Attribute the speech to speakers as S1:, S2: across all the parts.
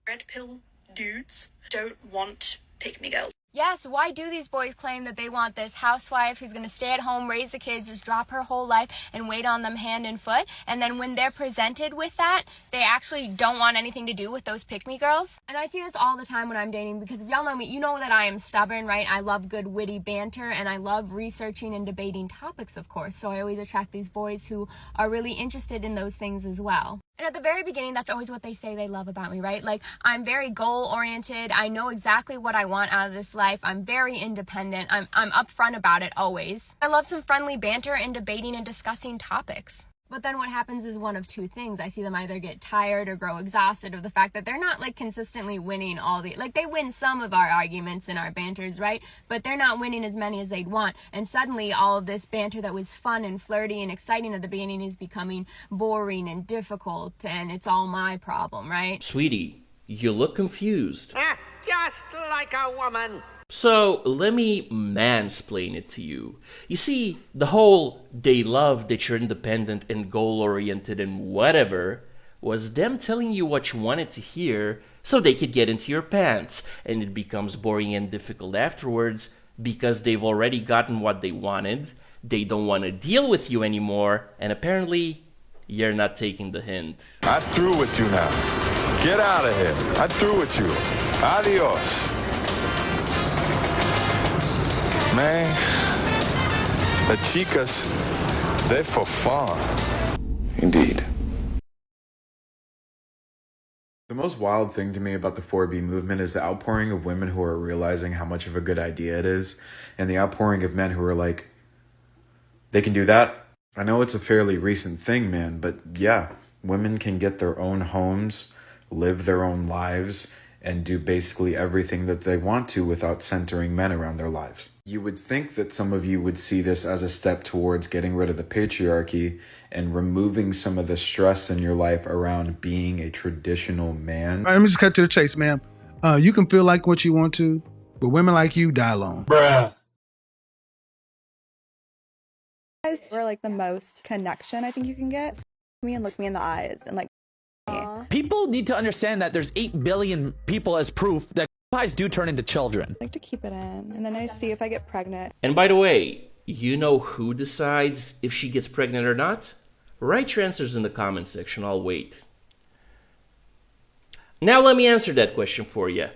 S1: Red pill dudes don't want pick-me girls.
S2: Yeah, so why do these boys claim that they want this housewife who's going to stay at home, raise the kids, just drop her whole life and wait on them hand and foot? And then when they're presented with that, they actually don't want anything to do with those pick-me girls. And I see this all the time when I'm dating, because if y'all know me, you know that I am stubborn, right? I love good witty banter, and I love researching and debating topics, of course. So I always attract these boys who are really interested in those things as well. And at the very beginning, that's always what they say they love about me, right? Like, I'm very goal-oriented. I know exactly what I want out of this life. I'm very independent. I'm upfront about it always. I love some friendly banter and debating and discussing topics. But then what happens is one of two things. I see them either get tired or grow exhausted of the fact that they're not, like, consistently winning all the... Like, they win some of our arguments and our banters, right? But they're not winning as many as they'd want. And suddenly, all of this banter that was fun and flirty and exciting at the beginning is becoming boring and difficult, and it's all my problem, right?
S3: Sweetie, you look confused.
S4: Just like a woman.
S3: So, let me mansplain it to you. You see, the whole they love that you're independent and goal-oriented and whatever was them telling you what you wanted to hear so they could get into your pants. And it becomes boring and difficult afterwards because they've already gotten what they wanted, they don't want to deal with you anymore, and apparently, you're not taking the hint.
S5: I'm through with you now. Get out of here. I'm through with you. Adios. Man, the chicas, they're for fun.
S6: Indeed.
S7: The most wild thing to me about the 4B movement is the outpouring of women who are realizing how much of a good idea it is, and the outpouring of men who are like, they can do that? I know it's a fairly recent thing, man, but yeah, women can get their own homes, live their own lives, and do basically everything that they want to without centering men around their lives. You would think that some of you would see this as a step towards getting rid of the patriarchy and removing some of the stress in your life around being a traditional man.
S8: All right, let me just cut to the chase, ma'am. You can feel like what you want to, but women like you die alone.
S6: Bruh.
S9: Or like the most connection I think you can get. Me and look me in the eyes and like.
S10: People need to understand that there's 8 billion people as proof that pies do turn into children.
S9: I like to keep it in, and then I see if I get pregnant.
S3: And by the way, you know who decides if she gets pregnant or not? Write your answers in the comment section, I'll wait. Now let me answer that question for you.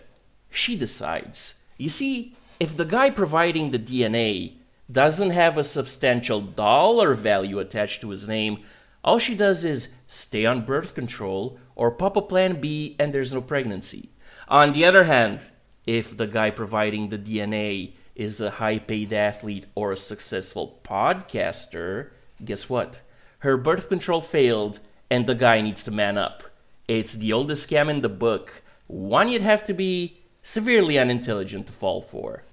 S3: She decides. You see, if the guy providing the DNA doesn't have a substantial dollar value attached to his name, all she does is stay on birth control or pop a plan B and there's no pregnancy. On the other hand, if the guy providing the DNA is a high-paid athlete or a successful podcaster, guess what? Her birth control failed and the guy needs to man up. It's the oldest scam in the book, one you'd have to be severely unintelligent to fall for.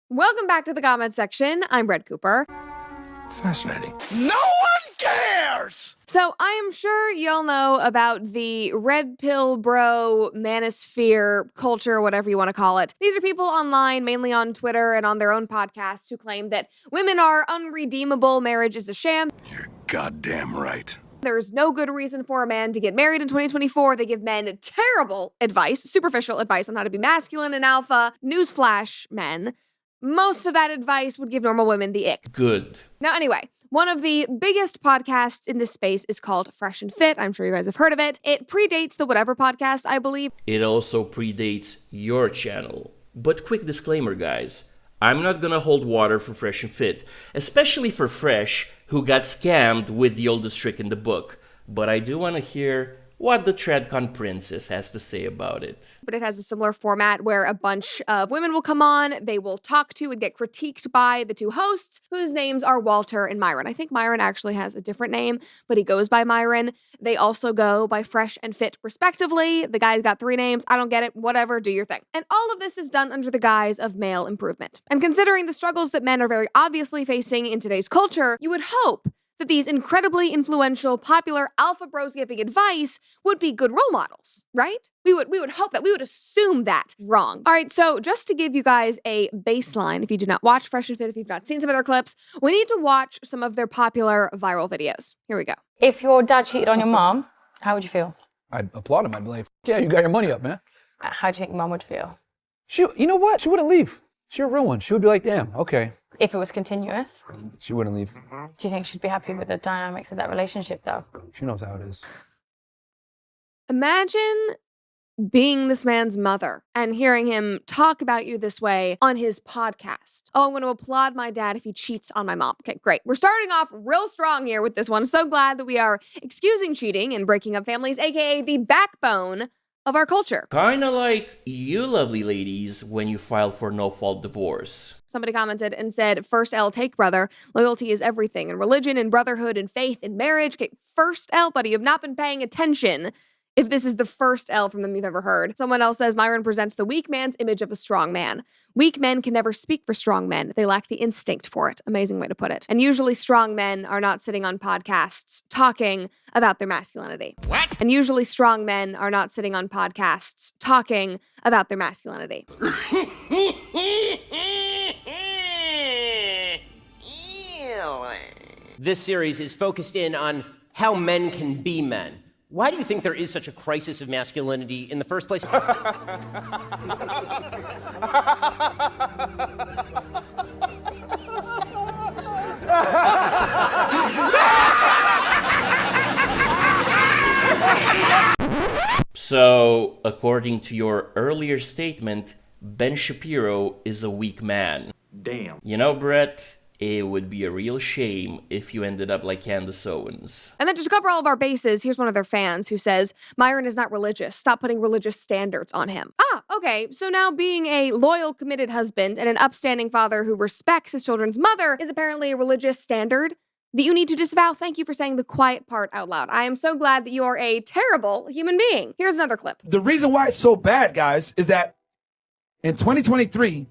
S11: Welcome back to the comment section. I'm Brett Cooper.
S6: Fascinating.
S4: No one cares!
S11: So I am sure y'all know about the red pill bro manosphere culture, whatever you want to call it. These are people online, mainly on Twitter and on their own podcasts, who claim that women are unredeemable, marriage is a sham.
S6: You're goddamn right.
S11: There's no good reason for a man to get married in 2024. They give men terrible advice, superficial advice on how to be masculine and alpha. Newsflash, men. Most of that advice would give normal women the ick.
S3: Good.
S11: Now, anyway, one of the biggest podcasts in this space is called Fresh and Fit. I'm sure you guys have heard of it. It predates the Whatever podcast, I believe.
S3: It also predates your channel. But quick disclaimer, guys. I'm not gonna hold water for Fresh and Fit, especially for Fresh, who got scammed with the oldest trick in the book. But I do want to hear what the TradCon princess has to say about it.
S11: But it has a similar format where a bunch of women will come on, they will talk to and get critiqued by the two hosts, whose names are Walter and Myron. I think Myron actually has a different name, but he goes by Myron. They also go by Fresh and Fit respectively. The guy's got 3 names. I don't get it. Whatever, do your thing. And all of this is done under the guise of male improvement. And considering the struggles that men are very obviously facing in today's culture, you would hope that these incredibly influential, popular alpha bros giving advice would be good role models, right? We would hope that. We would assume that. Wrong. All right, so just to give you guys a baseline, if you do not watch Fresh and Fit, if you've not seen some of their clips, we need to watch some of their popular viral videos. Here we go.
S12: If your dad cheated on your mom, how would you feel?
S8: I'd applaud him. I'd be like, yeah, you got your money up, man.
S2: How do you think mom would feel?
S8: You know what? She wouldn't leave. She's a real one. She would be like, damn, okay.
S2: If it was continuous?
S8: She wouldn't leave.
S2: Do you think she'd be happy with the dynamics of that relationship, though?
S8: She knows how it is.
S11: Imagine being this man's mother and hearing him talk about you this way on his podcast. Oh, I'm going to applaud my dad if he cheats on my mom. Okay, great. We're starting off real strong here with this one. So glad that we are excusing cheating and breaking up families, aka the backbone of our culture.
S3: Kinda like you lovely ladies when you file for no-fault divorce.
S11: Somebody commented and said, first L take, brother. Loyalty is everything in religion and brotherhood and faith and marriage. Okay, first L, buddy. You have not been paying attention if this is the first L from them you've ever heard. Someone else says, Myron presents the weak man's image of a strong man. Weak men can never speak for strong men. They lack the instinct for it. Amazing way to put it. And usually strong men are not sitting on podcasts talking about their masculinity.
S4: What?
S11: And usually strong men are not sitting on podcasts talking about their masculinity.
S12: This series is focused in on how men can be men. Why do you think there is such a crisis of masculinity in the first place?
S3: So, according to your earlier statement, Ben Shapiro is a weak man.
S6: Damn.
S3: You know, Brett, it would be a real shame if you ended up like Candace Owens.
S11: And then just to cover all of our bases, here's one of their fans who says, Myron is not religious. Stop putting religious standards on him. Ah, okay. So now being a loyal, committed husband and an upstanding father who respects his children's mother is apparently a religious standard that you need to disavow. Thank you for saying the quiet part out loud. I am so glad that you are a terrible human being. Here's another clip.
S8: The reason why it's so bad, guys, is that in 2023,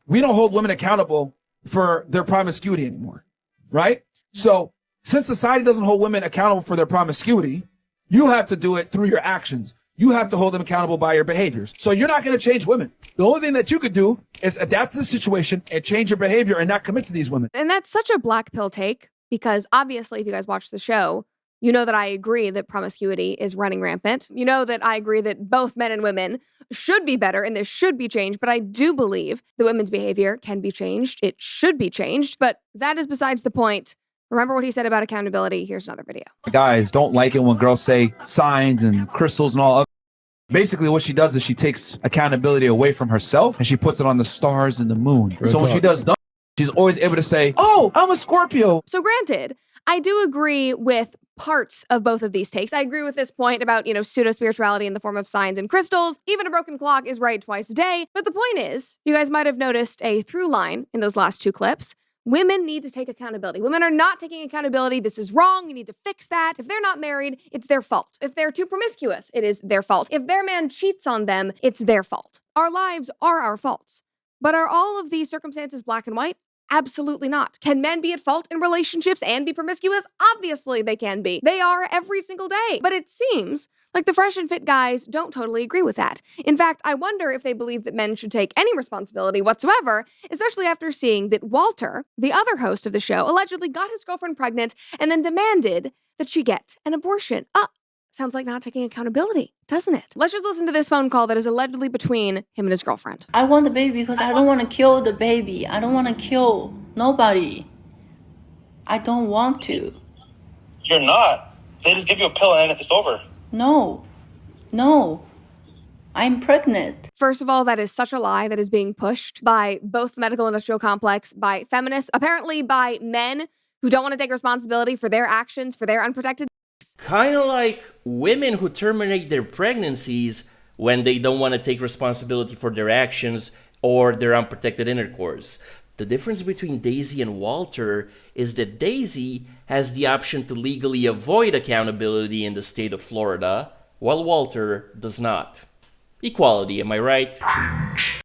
S8: we don't hold women accountable for their promiscuity anymore, right? So since society doesn't hold women accountable for their promiscuity, you have to do it through your actions. You have to hold them accountable by your behaviors. So you're not going to change women. The only thing that you could do is adapt to the situation and change your behavior and not commit to these women.
S11: And that's such a black pill take because obviously if you guys watch the show, you know that I agree that promiscuity is running rampant. You know that I agree that both men and women should be better and this should be changed. But I do believe that women's behavior can be changed. It should be changed. But that is besides the point. Remember what he said about accountability. Here's another video.
S13: Guys don't like it when girls say signs and crystals and all. Basically, what she does is she takes accountability away from herself and she puts it on the stars and the moon. So when she does dumb, she's always able to say, oh, I'm a Scorpio.
S11: So granted, I do agree with parts of both of these takes. I agree with this point about, pseudo-spirituality in the form of signs and crystals. Even a broken clock is right twice a day. But the point is, you guys might have noticed a through line in those last two clips. Women need to take accountability. Women are not taking accountability. This is wrong. We need to fix that. If they're not married, it's their fault. If they're too promiscuous, it is their fault. If their man cheats on them, it's their fault. Our lives are our faults. But are all of these circumstances black and white? Absolutely not. Can men be at fault in relationships and be promiscuous? Obviously they can be. They are every single day. But it seems like the fresh and fit guys don't totally agree with that. In fact, I wonder if they believe that men should take any responsibility whatsoever, especially after seeing that Walter, the other host of the show, allegedly got his girlfriend pregnant and then demanded that she get an abortion. Sounds like not taking accountability, doesn't it? Let's just listen to this phone call that is allegedly between him and his girlfriend.
S14: I want the baby because I don't want to kill the baby. I don't want to kill nobody. I don't want to.
S15: You're not. They just give you a pill and it's over.
S14: No. I'm pregnant.
S11: First of all, that is such a lie that is being pushed by both the medical industrial complex, by feminists, apparently by men who don't want to take responsibility for their actions, for their unprotected.
S3: Kind of like women who terminate their pregnancies when they don't want to take responsibility for their actions or their unprotected intercourse. The difference between Daisy and Walter is that Daisy has the option to legally avoid accountability in the state of Florida, while Walter does not. Equality, am I right?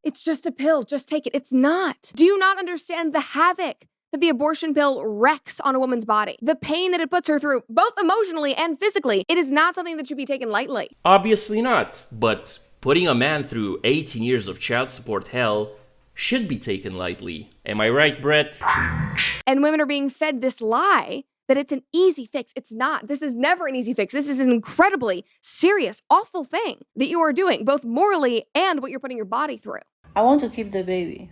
S11: It's just a pill. Just take it. It's not. Do you not understand the havoc that the abortion pill wrecks on a woman's body? The pain that it puts her through, both emotionally and physically. It is not something that should be taken lightly.
S3: Obviously not, but putting a man through 18 years of child support hell should be taken lightly. Am I right, Brett?
S11: And women are being fed this lie that it's an easy fix. It's not. This is never an easy fix. This is an incredibly serious, awful thing that you are doing, both morally and what you're putting your body through.
S14: I want to keep the baby.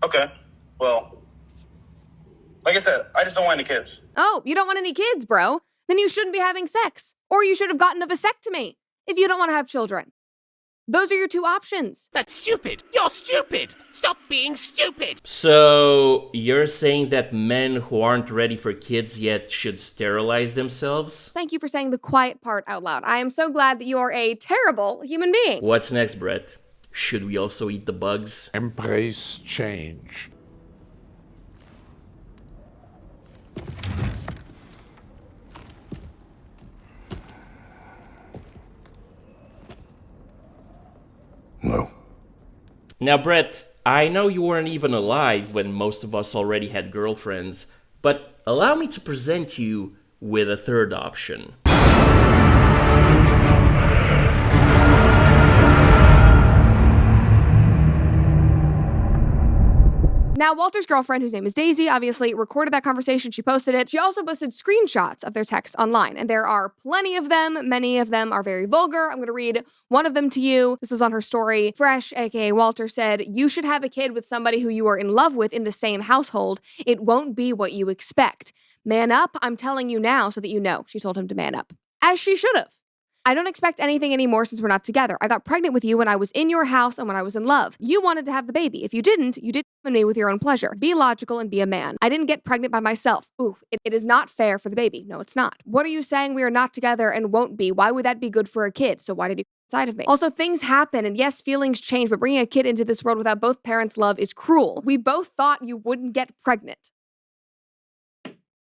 S15: Okay. Well, like I said, I just don't want any kids.
S11: Oh, you don't want any kids, bro? Then you shouldn't be having sex. Or you should have gotten a vasectomy if you don't want to have children. Those are your two options.
S4: That's stupid. You're stupid. Stop being stupid.
S3: So, you're saying that men who aren't ready for kids yet should sterilize themselves?
S11: Thank you for saying the quiet part out loud. I am so glad that you are a terrible human being.
S3: What's next, Brett? Should we also eat the bugs?
S6: Embrace change. No.
S3: Now, Brett, I know you weren't even alive when most of us already had girlfriends, but allow me to present you with a third option.
S11: Now, Walter's girlfriend, whose name is Daisy, obviously recorded that conversation. She posted it. She also posted screenshots of their text online, and there are plenty of them. Many of them are very vulgar. I'm going to read one of them to you. This was on her story. Fresh, aka Walter, said, "You should have a kid with somebody who you are in love with in the same household. It won't be what you expect. Man up, I'm telling you now so that you know." She told him to man up. As she should have. "I don't expect anything anymore since we're not together. I got pregnant with you when I was in your house and when I was in love. You wanted to have the baby. If you didn't me with your own pleasure. Be logical and be a man. I didn't get pregnant by myself. Ooh, it is not fair for the baby. No, it's not. What are you saying? We are not together and won't be. Why would that be good for a kid? So why did you inside of me? Also, things happen, and yes, feelings change, but bringing a kid into this world without both parents' love is cruel. We both thought you wouldn't get pregnant.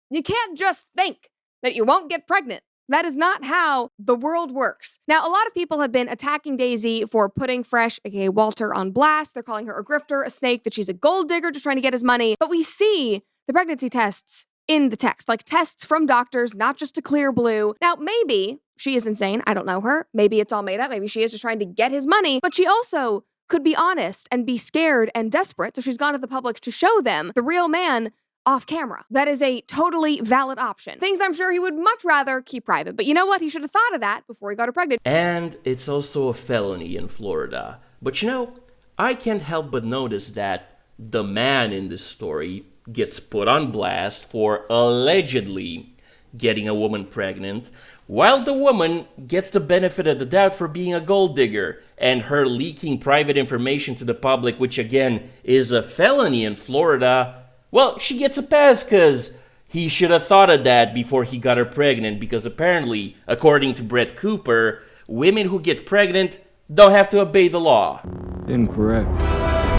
S11: You can't just think that you won't get pregnant. That is not how the world works. Now, a lot of people have been attacking Daisy for putting Fresh, aka Walter, on blast. They're calling her a grifter, a snake, that she's a gold digger just trying to get his money. But we see the pregnancy tests in the text, like tests from doctors, not just a clear blue. Now, maybe she is insane. I don't know her. Maybe it's all made up. Maybe she is just trying to get his money. But she also could be honest and be scared and desperate. So she's gone to the public to show them the real man off camera. That is a totally valid option. Things I'm sure he would much rather keep private. But you know what? He should have thought of that before he got her pregnant.
S3: And it's also a felony in Florida. But you know, I can't help but notice that the man in this story gets put on blast for allegedly getting a woman pregnant, while the woman gets the benefit of the doubt for being a gold digger and her leaking private information to the public, which again is a felony in Florida. Well, she gets a pass because he should have thought of that before he got her pregnant, because apparently, according to Brett Cooper, women who get pregnant don't have to obey the law.
S16: Incorrect.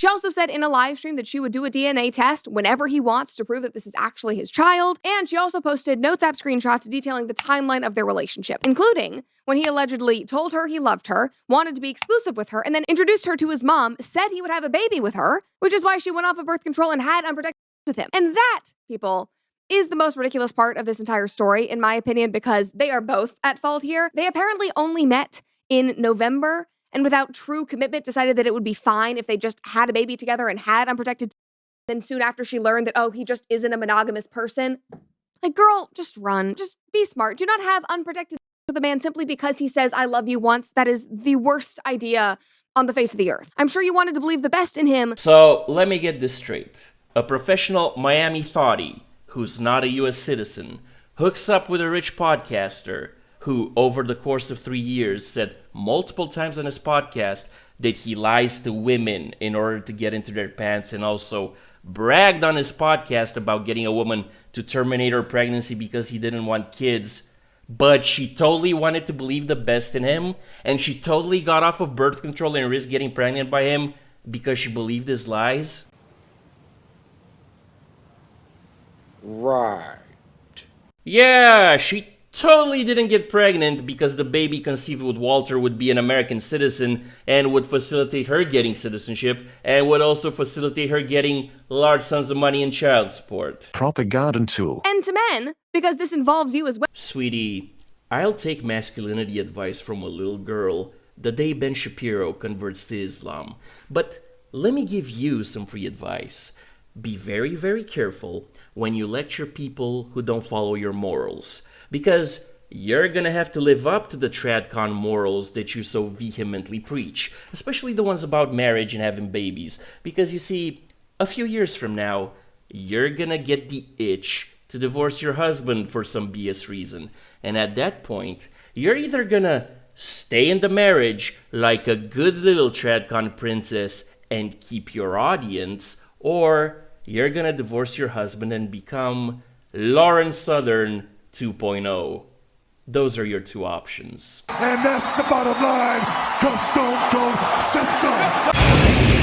S11: She also said in a live stream that she would do a DNA test whenever he wants to prove that this is actually his child. And she also posted Notes app screenshots detailing the timeline of their relationship, including when he allegedly told her he loved her, wanted to be exclusive with her, and then introduced her to his mom, said he would have a baby with her, which is why she went off of birth control and had unprotected with him. And that, people, is the most ridiculous part of this entire story, in my opinion, because they are both at fault here. They apparently only met in November, and without true commitment decided that it would be fine if they just had a baby together and had unprotected. Then soon after she learned that, oh, he just isn't a monogamous person. Like, girl, just run. Just be smart. Do not have unprotected with a man simply because he says, I love you once. That is the worst idea on the face of the earth. I'm sure you wanted to believe the best in him.
S3: So, let me get this straight. A professional Miami thottie, who's not a US citizen, hooks up with a rich podcaster who, over the course of 3 years, said multiple times on his podcast that he lies to women in order to get into their pants, and also bragged on his podcast about getting a woman to terminate her pregnancy because he didn't want kids. But she totally wanted to believe the best in him, and she totally got off of birth control and risked getting pregnant by him because she believed his lies.
S16: Right.
S3: Yeah, she totally didn't get pregnant because the baby conceived with Walter would be an American citizen and would facilitate her getting citizenship and would also facilitate her getting large sums of money in child support.
S6: Propaganda tool.
S11: And to men, because this involves you as well.
S3: Sweetie, I'll take masculinity advice from a little girl the day Ben Shapiro converts to Islam. But let me give you some free advice. be very, very careful when you lecture people who don't follow your morals, because you're gonna have to live up to the TradCon morals that you so vehemently preach, especially the ones about marriage and having babies, because you see, a few years from now, you're gonna get the itch to divorce your husband for some BS reason, and at that point, you're either gonna stay in the marriage like a good little TradCon princess and keep your audience, or you're gonna divorce your husband and become Lauren Southern 2.0. Those are your two options.
S6: And that's the bottom line, 'cause Stone Cold said so.